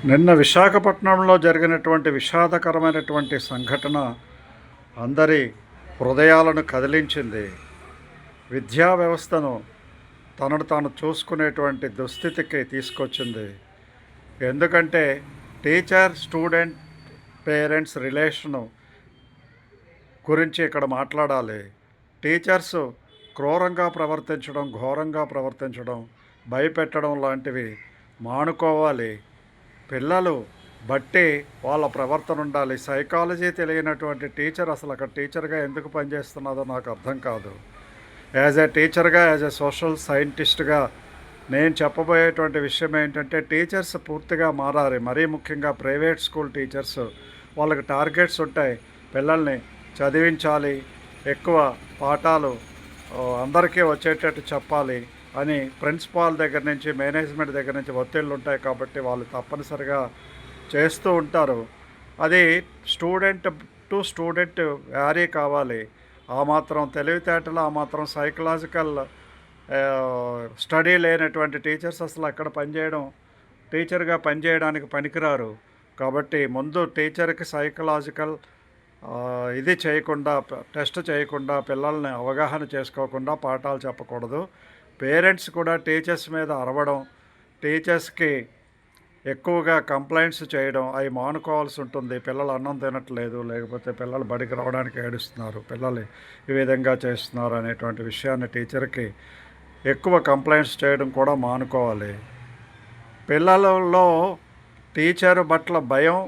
నిన్న విశాఖపట్నంలో జరిగినటువంటి విషాదకరమైనటువంటి సంఘటన అందరి హృదయాలను కదిలించింది. విద్యా వ్యవస్థను తనను తాను చూసుకునేటువంటి దుస్థితికి తీసుకొచ్చింది. ఎందుకంటే టీచర్ స్టూడెంట్ పేరెంట్స్ రిలేషను గురించి ఇక్కడ మాట్లాడాలి. టీచర్స్ క్రూరంగా ప్రవర్తించడం, ఘోరంగా ప్రవర్తించడం, భయపెట్టడం లాంటివి మానుకోవాలి. పిల్లలు బట్టి వాళ్ళ ప్రవర్తన ఉండాలి. సైకాలజీ తెలియనటువంటి టీచర్ అసలు అక్కడ టీచర్గా ఎందుకు పనిచేస్తున్నదో నాకు అర్థం కాదు. యాజ్ ఏ టీచర్గా, యాజ్ ఏ సోషల్ సైంటిస్ట్గా నేను చెప్పబోయేటువంటి విషయం ఏంటంటే టీచర్స్ పూర్తిగా మారాలి. మరీ ముఖ్యంగా ప్రైవేట్ స్కూల్ టీచర్స్, వాళ్ళకి టార్గెట్స్ ఉంటాయి. పిల్లల్ని చదివించాలి, ఎక్కువ పాఠాలు అందరికీ వచ్చేటట్టు చెప్పాలి అని ప్రిన్సిపాల్ దగ్గర నుంచి, మేనేజ్మెంట్ దగ్గర నుంచి ఒత్తిళ్ళు ఉంటాయి. కాబట్టి వాళ్ళు తప్పనిసరిగా చేస్తూ ఉంటారు. అది స్టూడెంట్ టు స్టూడెంట్ వ్యారీ కావాలి. ఆ మాత్రం తెలివితేటలు, ఆ మాత్రం సైకలాజికల్ స్టడీ లేనటువంటి టీచర్స్ అసలు అక్కడ టీచర్గా పనిచేయడానికి పనికిరారు. కాబట్టి ముందు టీచర్కి సైకలాజికల్ ఇది చేయకుండా, టెస్ట్ చేయకుండా, పిల్లల్ని అవగాహన చేసుకోకుండా పాఠాలు చెప్పకూడదు. పేరెంట్స్ కూడా టీచర్స్ మీద అరవడం, టీచర్స్కి ఎక్కువగా కంప్లైంట్స్ చేయడం అవి మానుకోవాల్సి ఉంటుంది. పిల్లలు అన్నం తినట్లేదు, లేకపోతే పిల్లలు బడికి రావడానికి ఏడుస్తున్నారు, పిల్లలు ఈ విధంగా చేస్తున్నారు అనేటువంటి విషయాన్ని టీచర్కి ఎక్కువ కంప్లైంట్స్ చేయడం కూడా మానుకోవాలి. పిల్లలలో టీచర్ పట్ల భయం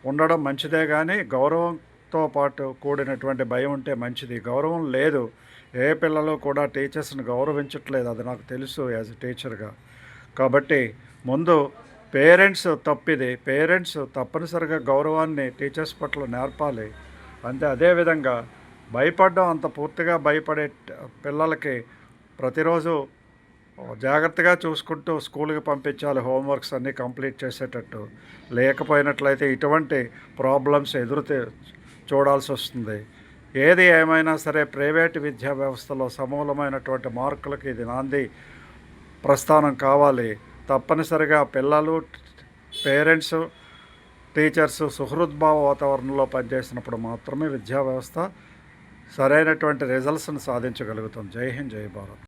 ఉండడం మంచిదే, కానీ గౌరవంతో పాటు కూడినటువంటి భయం ఉంటే మంచిది. గౌరవం లేదు, ఏ పిల్లలు కూడా టీచర్స్ని గౌరవించట్లేదు, అది నాకు తెలుసు యాజ్ ఎ టీచర్గా. కాబట్టి ముందు పేరెంట్స్ తప్పిది. పేరెంట్స్ తప్పనిసరిగా గౌరవాన్ని టీచర్స్ పట్ల నేర్పాలి. అదేవిధంగా భయపడడం, అంత పూర్తిగా భయపడే పిల్లలకి ప్రతిరోజు జాగ్రత్తగా చూసుకుంటూ స్కూల్కి పంపించాలి, హోంవర్క్స్ అన్నీ కంప్లీట్ చేసేటట్టు. లేకపోయినట్లయితే ఇటువంటి ప్రాబ్లమ్స్ చూడాల్సి వస్తుంది. ఏది ఏమైనా సరే ప్రైవేట్ విద్యా వ్యవస్థలో సమూలమైనటువంటి మార్కులకి ఇది నాంది ప్రస్థానం కావాలి. తప్పనిసరిగా పిల్లలు, పేరెంట్స్, టీచర్స్ సుహృద్భావ వాతావరణంలో పనిచేసినప్పుడు మాత్రమే విద్యా వ్యవస్థ సరైనటువంటి రిజల్ట్స్ని సాధించగలుగుతాం. జై హింద్, జై భారత్.